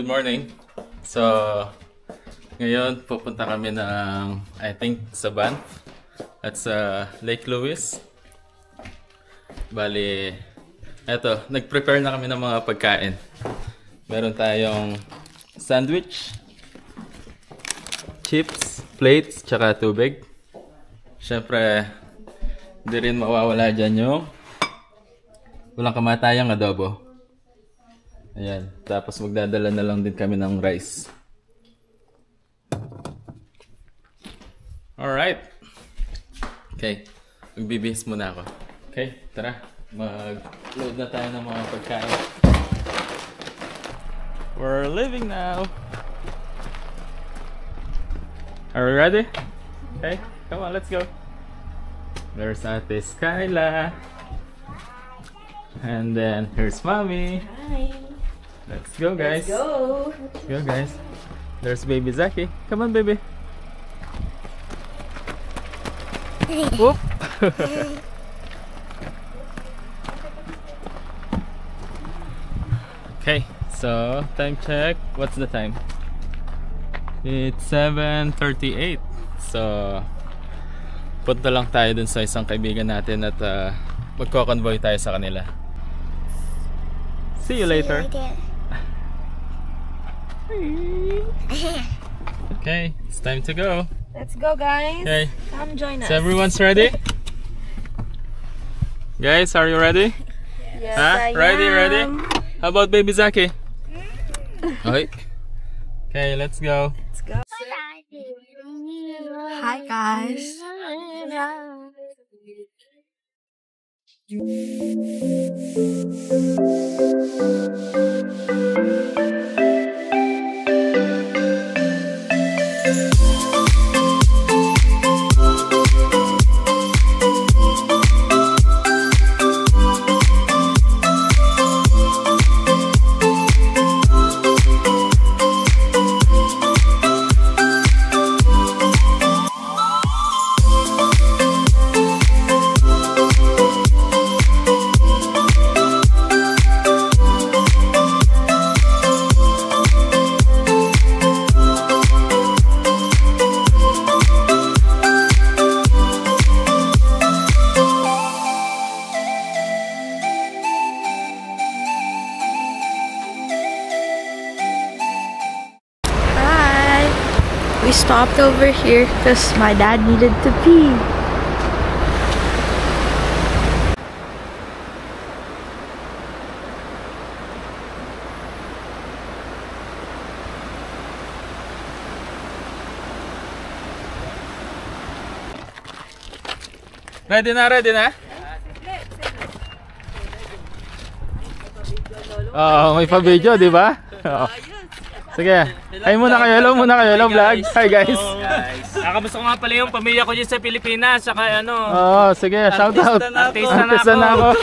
Good morning. So, ngayon pupunta kami ng, I think, sa Banff. At sa Lake Louise. Bali, eto, nag-prepare na kami ng mga pagkain. Meron tayong sandwich, chips, plates, tsaka tubig. Siyempre, hindi rin mawawala dyan yung walang kamatayang adobo. Ayan. Tapos magdadala na lang din kami ng rice. Alright. Okay. Magbibihis muna ako. Okay, tara. Mag-load na tayo ng mga pagkain. We're leaving now. Are we ready? Okay, come on, let's go. There's Ate Skyla. And then here's Mommy. Hi. Let's go, guys. Let's go. Let's go, guys. There's baby Zaki. Come on, baby. Whoop. Okay, so time check. What's the time? It's 7:38. So punta lang tayo dun sa isang kaibigan natin at magko-convoy tayo sa kanila. See you later. Okay, it's time to go. Let's go, guys. Okay. Come join us. So everyone's ready? Guys, are you ready? Yes, Huh? I Ready, am. ready? How about baby Zaki? Okay. Okay, let's go. Let's go. Hi, guys. We stopped over here because my dad needed to pee. Ready na, ready na? Oo, may pa-video, di ba? Oo. Sige. Hi muna kayo. Hello muna kayo. Hello vlog. Hi guys. Nakamusta ko nga pala yung pamilya ko dyan sa Pilipinas. Saka ano. Oo, sige. Shout out. Artista na ako.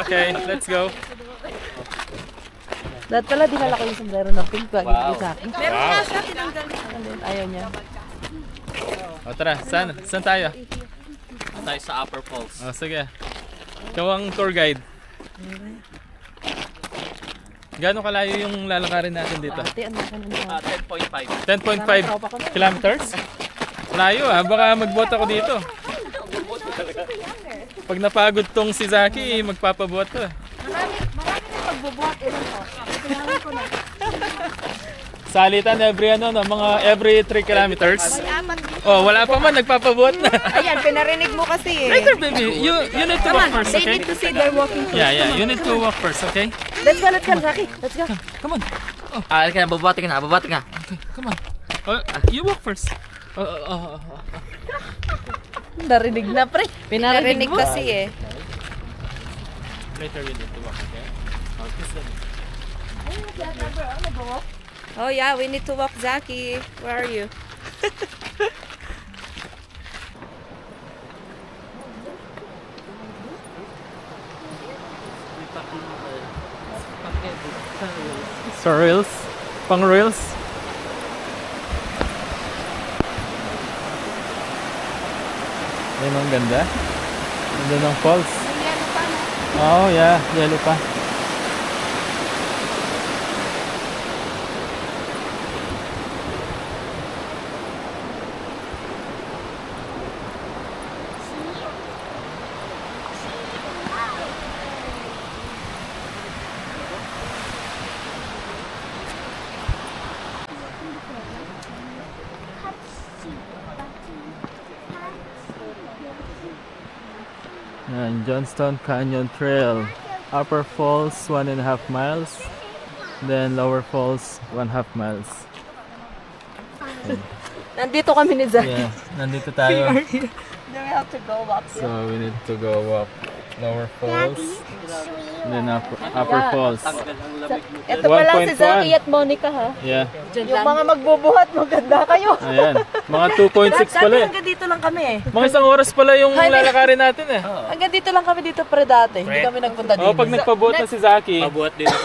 Okay, let's go. Dahil pala dinala ko yung sombrero ng pink bag. Wow. Sa akin. Meron nga siya, tinanggal niya. Ayaw niya. O tara, saan tayo? Tayo sa Upper Falls. O sige. Ikaw ang tour guide. Gaano kalayo yung lalakarin natin dito? 10.5. 10.5 kilometers? Layo baka magbot ako dito. Pag napagod tong si Zaki, magpapabot to. Marami na pagbubuhat. Ilan to? Tinawin ko na. Salitan every 3 kilometers. Oh, wala pa man, nagpapabot na. Ayan, pinarinig mo kasi eh. Later, baby. You need to walk first, They okay? need to see they're walking first. Yeah. You need to walk first, okay? Let's go, Zaki. Let's go. Come on. Babati ka na. Okay, come on. You walk first. Narinig na, pre. Pinarinig Narinig kasi eh. Later, you need to walk, okay? Kiss them. Oh yeah, we need to walk, Zaki. Where are you? So reels? Pang reels? Ayun, ang ganda. Ganda ng falls. May yellow pa na. Oh yeah, yellow pa. And Johnstone Canyon Trail. Upper Falls 1.5 miles. Then Lower Falls 1.5 miles. Nandito kami ni Zach. Yeah, nandito tayo. Then we have to go up. So we need to go up Lower Falls. Then Upper Falls. Ito pala si 1.1. Zaki at Monica ha. Yeah. Yung mga magbubuhat, maganda kayo. Ayan. Mga 2.6 pala eh. Hanggang dito lang kami eh. Mga isang oras pala yung lalakarin natin eh. Hanggang dito lang kami dito pre dati. Hindi kami nagpunta dito. Oh, pag nagpabuhat na si Zaki,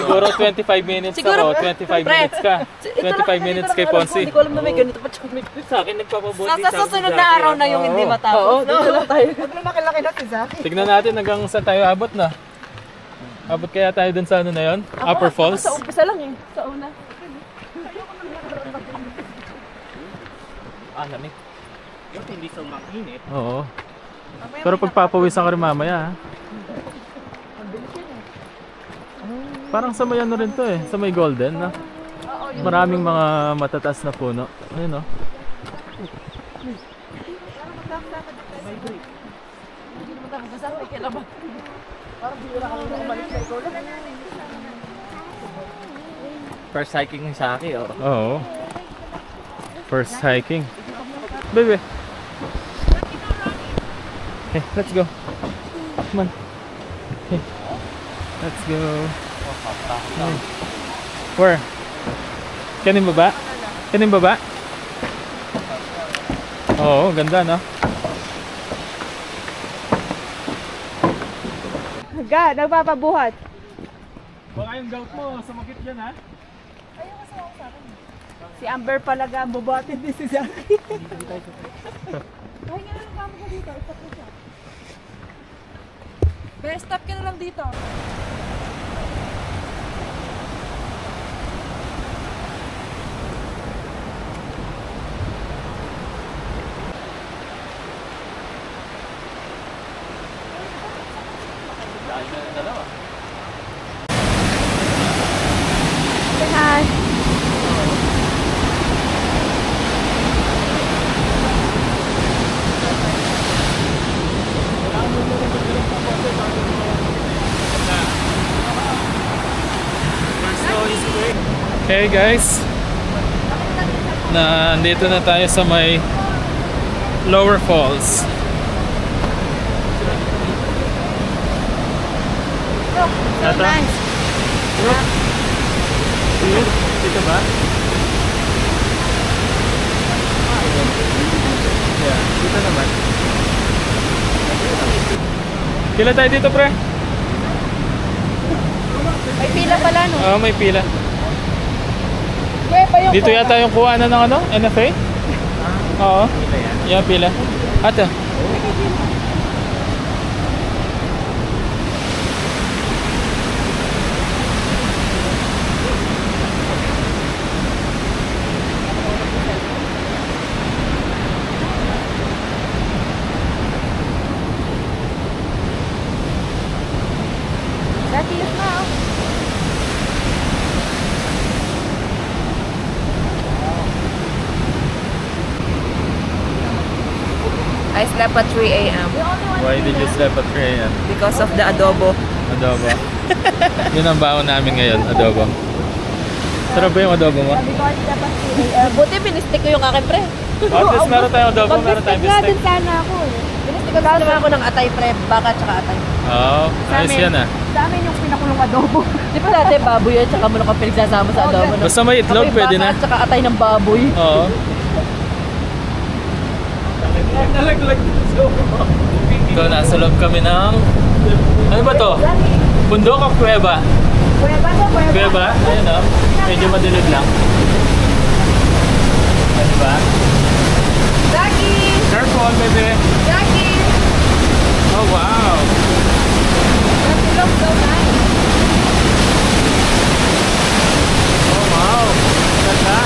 siguro 25 minutes ako, 25 minutes ka. 25 minutes kay Ponzi. Hindi ko alam na may ganito pa siya. Sa akin nagpapabuti Sa susunod na araw na yung hindi matapos. Oo, dito lang tayo. Malaki na si Zaki. Tignan natin hanggang saan tayo abot na. Abot kaya tayo dun sa ano na yun? Upper Falls? Sa umpisa lang eh. Sa una. lamig. Yung hindi sa umakinit. Oo. Pero pagpapawisan ka rin mamaya ha. Parang sa may ano rin to eh. Sa may Golden na. Maraming mga matataas na puno. Ayun o. First hiking ni Saki, oh. Oo. First hiking. Baby. Okay, let's go. Come on. Okay. Let's go. Where? Kanin baba? Kanin baba? Oo, ganda no? Ga, nagpapabuhat. Baka yung gout mo, sumakit yan ha? Si Amber palaga, bubuhatin din si Zaki. Best stop ka na lang dito. Hi. Okay guys, nandito na tayo sa may Lower Falls. So nice. Dito ba? Yeah, dito naman. Pila tayo dito pre? May pila pala no? Oo, may pila. Dito yata yung kuhanan ng ano? NFA? Oo. Yeah, pila. Ate. Zaki, look now. I slept at 3 a.m. Why did you sleep at 3 a.m.? because of the adobo. Adobo. Yun ang baon namin ngayon, adobo. Sarap ba yung adobo mo? Buti binistick ko yung akin, pre. At least meron tayong adobo, meron tayong bistek. Din sana ako. Binistick ko naman ako ng atay, pre. Baka tsaka atay. Oo, ayos yan ah. Sa amin yung pinakulong adobo. Di ba dati baboy at tsaka mo na pinagsasama sa adobo? No? Basta may itlog, pwede na. At tsaka atay ng baboy. Oo. Ito, nasa loob kami ng... Ano ba to? Bundok o kuweba? Kuweba? Ayun o. Medyo madilim lang. Ano ba? Zaki! Careful, baby! Zaki! Oh, wow! Zaki looks so nice. Oh, wow! Ganda!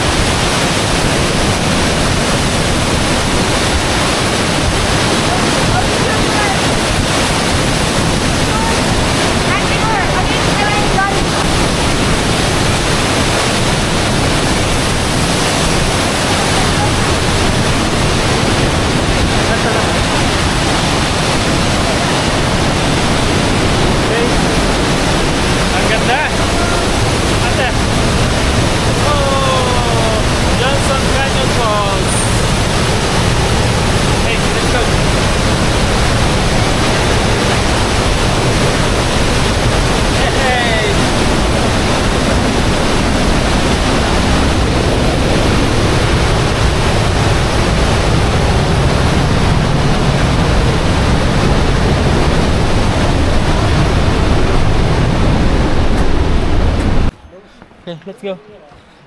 let's go.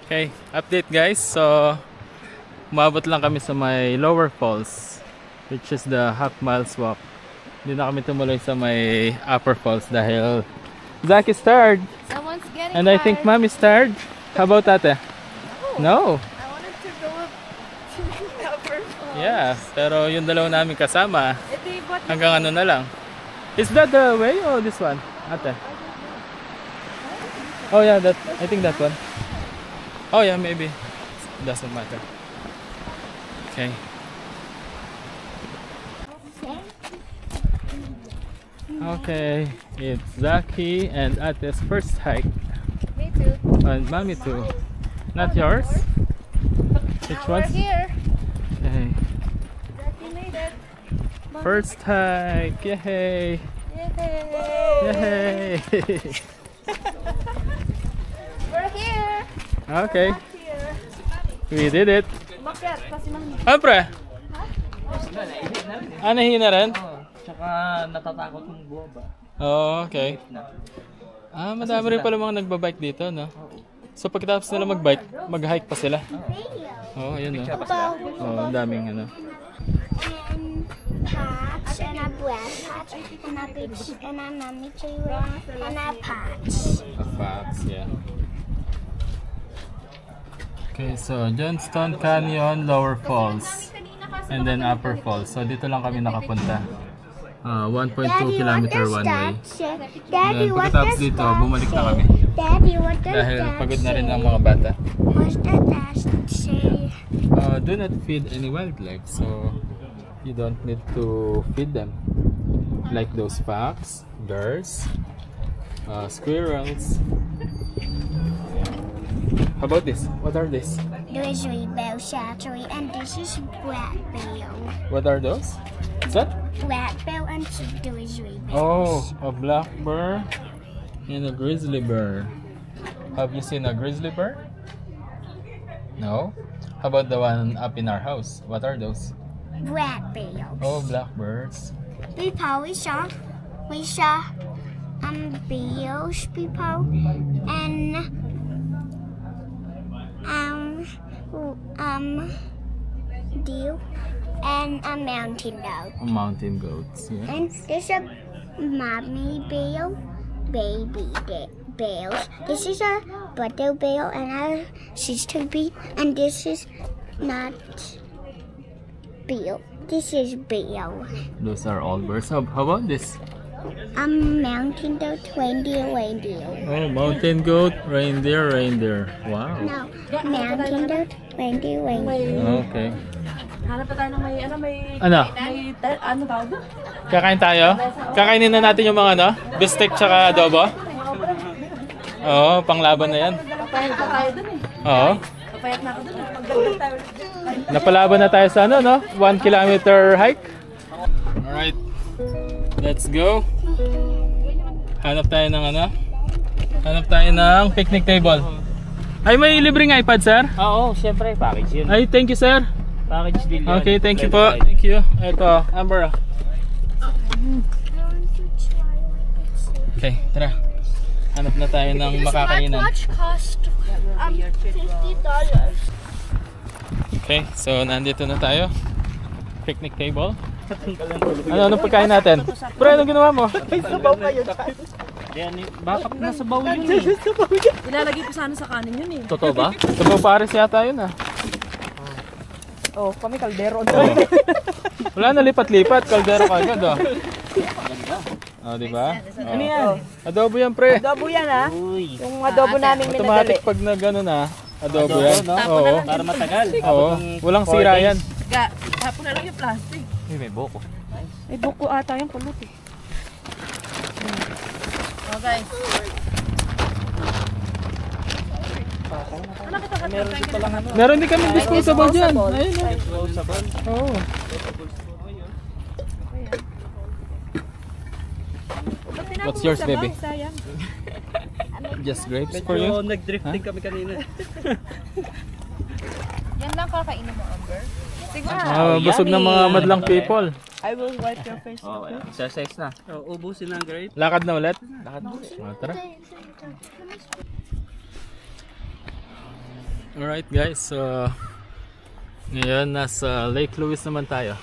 Okay, update guys. So, umabot lang kami sa may Lower Falls, which is the half miles walk. Hindi na kami tumuloy sa may Upper Falls dahil Zach is tired. Someone's getting And I think Mom is tired. How about ate? No. I wanted to go up to the upper falls. Yeah, pero yung dalawa namin kasama, Ito yung what? hanggang ano na lang. Is that the way or this one? Ate? Oh yeah, that I think that one. Oh yeah, maybe. Doesn't matter. Okay. Okay, it's Zaki and Ate's first hike. Me too. And Mommy too. Not yours? Which We're one's? here. Okay. Jackie made it. First hike! Yay! Yay! Yay! We're here. Okay, Here. we did it. Bakit? Kasi mami. Ah, pre? Ah, nahihina rin? Tsaka natatakot yung buwa ba? Oh, okay. Ah, madami rin pala mga nagbabike dito, no? So pagkatapos nila magbike, mag-hike pa sila. Oh, ayun, no? Oh, ang daming ano. Patch and a bread patch and a bitch and a mommy tree and a patch. A facts, yeah. Okay, so Johnston Canyon, Lower Falls, and then Upper Falls. So dito lang kami nakapunta. 1.2 kilometer one way. Daddy, Then what pagkatapos does dito, that bumalik na kami. Daddy, what does Dahil that pagod na rin say? ang mga bata. What does that say? Do not feed any wildlife, so you don't need to feed them. Like those fox, bears, squirrels. How about this? What are these? This is Rebel Shattery and this is Black Bell. What are those? What's that? Black Bell and there is Rebel. Oh, a black bear and a grizzly bear. Have you seen a grizzly bear? No? How about the one up in our house? What are those? Black Bells. Oh, blackbirds. People, we saw bills people and deer and a mountain dog. Mountain goats, yeah. And there's a mommy bear, baby bears. This is a brother bear and a sister bear, and this is not bear. This is bear. Those are all birds. How about this? Mountain goat, reindeer. Oh, mountain goat, reindeer. Wow. No, mountain goat, reindeer. Okay. Hanap pa tayo ng may, Ano? ano tawag doon? Kakain tayo? Kakainin na natin yung mga ano? Beefsteak tsaka adobo? Oo, panglaban na yan. Papayag pa tayo doon eh. Oo. Papayag na ako doon eh. Magdagdag tayo. Napalaban na tayo sa ano, no? 1 kilometer hike. Alright. Let's go. Hanap tayo ng ano? Hanap tayo ng picnic table. Ay, may libreng iPad, sir? Oo, syempre, package yun. Ay, thank you, sir. Package deal yun. Okay, thank you po. Thank you. Ito, Amber. Okay, tara. Hanap na tayo ng makakainan. cost $50. Okay, so nandito na tayo. Picnic table. Anong pagkain natin? Pre, anong ginawa mo? Yan, backup na sa bawl yun eh. Ilalagay ko sana sa kanin yun eh. Totoo ba? Sabaw pares yata yun ah. Oh, kami kaldero. Wala na lipat-lipat. Kaldero ka agad oh. Oh, di ba? Ano yan? Adobo yan, pre. Adobo yan ah. Uy, Yung adobo namin Automatic pag na gano'n na. Adobo yan. no? Oo. Para matagal. Oo. Walang sira yan. Tapon na lang yung plastic. Uy, may buko. May buko ata yung pulot eh. Oh guys. Meron din palang ano. Meron din kami disposable dyan. Ayun oh. Oo. What's yours, baby? Sayang. Just grapes for you? Nag-drifting kami kanina. Yan lang kakainin mo, Amber. Siguro. Busog ng mga madlang people. I will wipe your face. Oh, exercise na. Ubusin na ang grape. Lakad na ulit? Lakad na. Tara. Alright guys, so ngayon nasa Lake Louise naman tayo.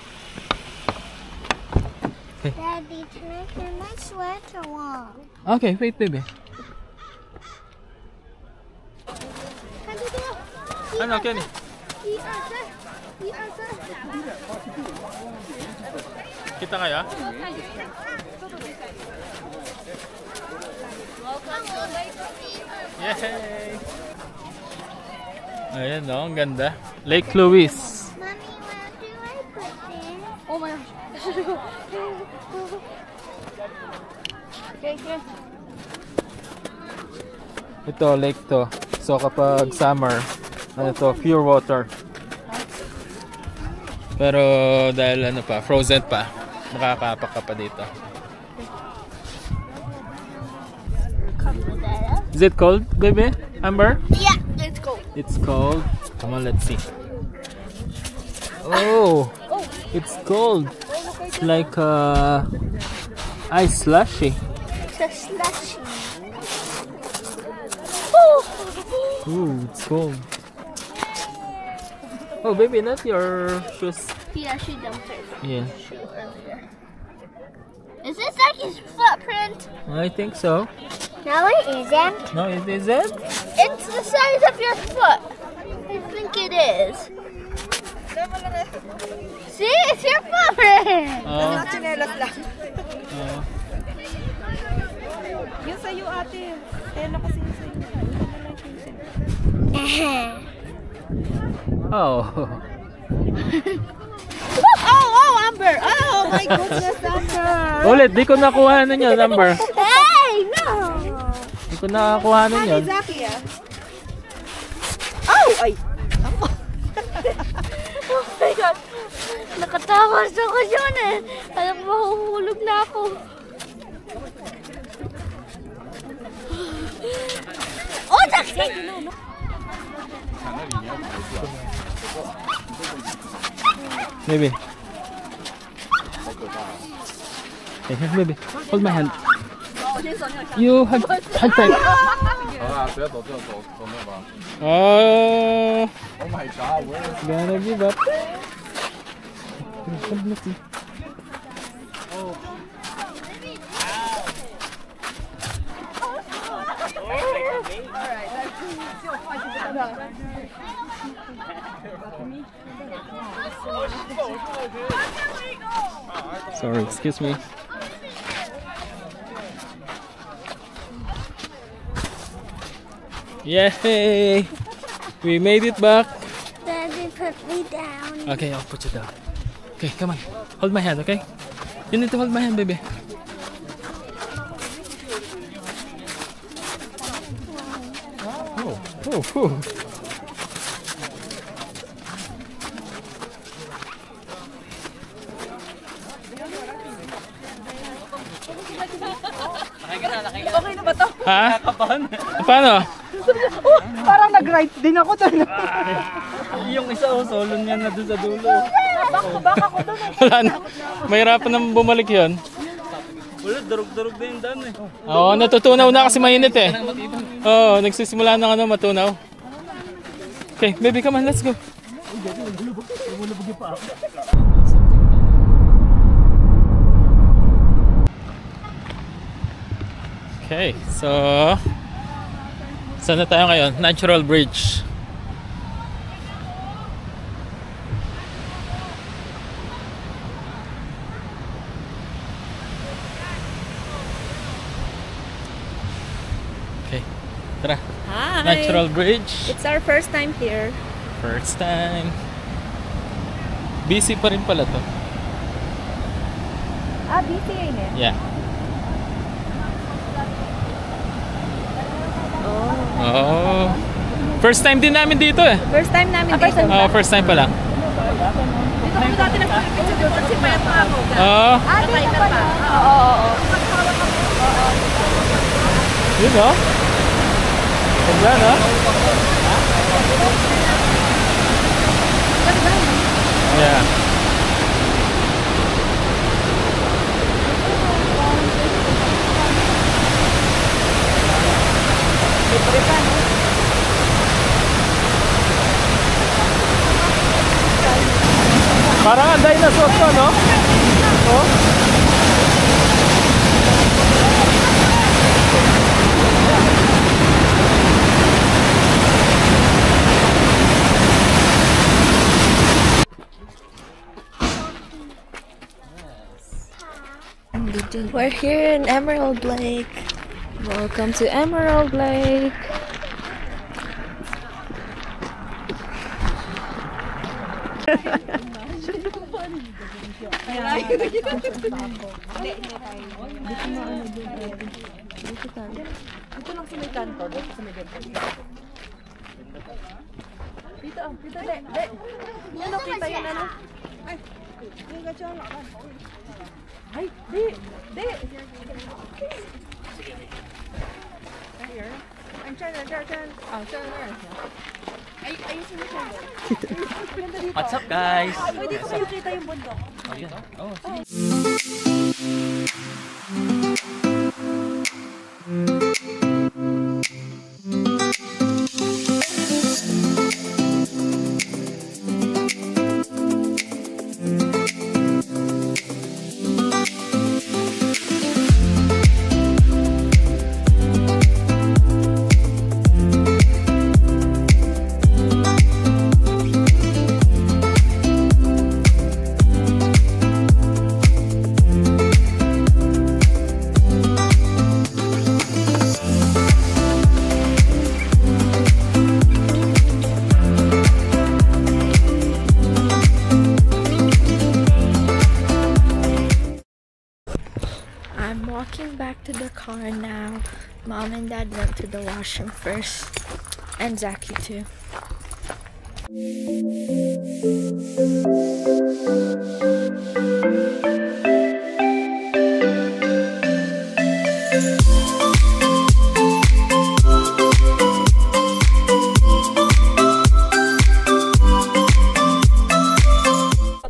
Daddy, can I put my sweater on? Okay, wait baby. Ano, Kenny? Kita kayo? Yay! Ayan no, ang ganda. Lake Louise. Mommy, where do I put this? Oh my gosh. Okay, good. Ito, lake to. So kapag summer, ano to, pure water. Pero dahil ano pa, frozen pa, makakapak ka pa dito. Is it cold, baby? Amber? Yeah, let's go. It's cold. Come on, let's see. Oh, it's cold. It's like ice slushy. It's a slushy. Ooh, it's cold. Oh, baby, not your shoes. Yeah, she dumped her Yeah, shoe earlier. Is this like his footprint? I think so. No, it isn't. No, it isn't. It's the size of your foot. I think it is. See, it's your footprint. Chinelas lang. Uh, Yung sa'yo ate. Kaya na kasi yung sa'yo. oh. Oh, Amber! Oh my goodness, Amber! Ulit, di ko nakuha na yun, Amber. Hey, no! Di ko nakakuha na yun. Zaki, ah. Oh! Ay! Oh my God. Nakatakas ako dyan eh. Alam mo, mahuhulog na ako. Oh, Zaki! Baby. Hey, here, baby. Hold my hand. You hug tight. Oh my God! Gonna give up. Sorry, excuse me. Yay! We made it back. Daddy, put me down. Okay, I'll put you down. Okay, come on. Hold my hand, okay? You need to hold my hand, baby. Oh. Okay na ba to? Ha? Paano? Parang nag-right din ako doon. Yung isa solo niya na doon sa dulo. Baka ko doon. Wala na. Mahirapan naman bumalik yun. Wala, durog-durog na yung daan eh. Oo, natutunaw na kasi mainit eh. Oo, nagsisimula ng ano, matunaw. Okay, baby, come on, let's go. Okay, so saan na tayo ngayon? Natural Bridge. Okay, tara. Hi! Natural Bridge. It's our first time here. First time. Busy pa rin pala to. Busy rin eh. Yeah. Oh. First time din namin dito eh. First time namin dito. First time pa lang. Dito kami dati nag-picture dito kasi payat pa ako. Oo. Dito pa. Oo. Yun o. Ganda no? Yeah. Parang ang dinosaur to, no? Oh. We're here in Emerald Lake. Welcome to Emerald Lake. Dito lang sa may kanto, dito sa may kanto. Dito, dito, de. Ano, kita yun, ano? Ay, yung gachong lakan. Ay, di. Here. I'm trying to, oh, turn. Ay, ayusin mo siya. What's up, guys? Pwede ko kayo kita yung bundok. Oh, yeah. Oh, I'm walking back to the car now. Mom and Dad went to the washroom first. And Zachy too.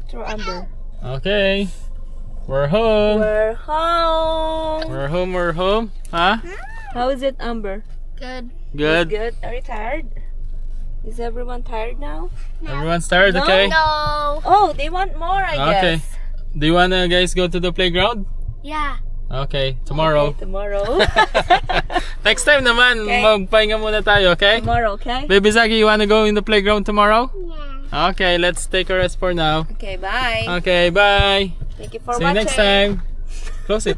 Through Amber. Okay. We're home. We're home. We're home. Huh? How is it, Amber? Good. Good. Good. Are you tired? Is everyone tired now? Everyone's tired, No? okay? No. Oh, they want more, I Okay. guess. Do you wanna guys go to the playground? Yeah. Okay, tomorrow. Okay, tomorrow. Next time naman, Okay. magpahinga muna tayo, okay? Tomorrow, okay? Baby Zaki, you wanna go in the playground tomorrow? Yeah. Okay, let's take a rest for now. Okay, bye. Okay, bye. Thank you for See you watching. next time. Close it.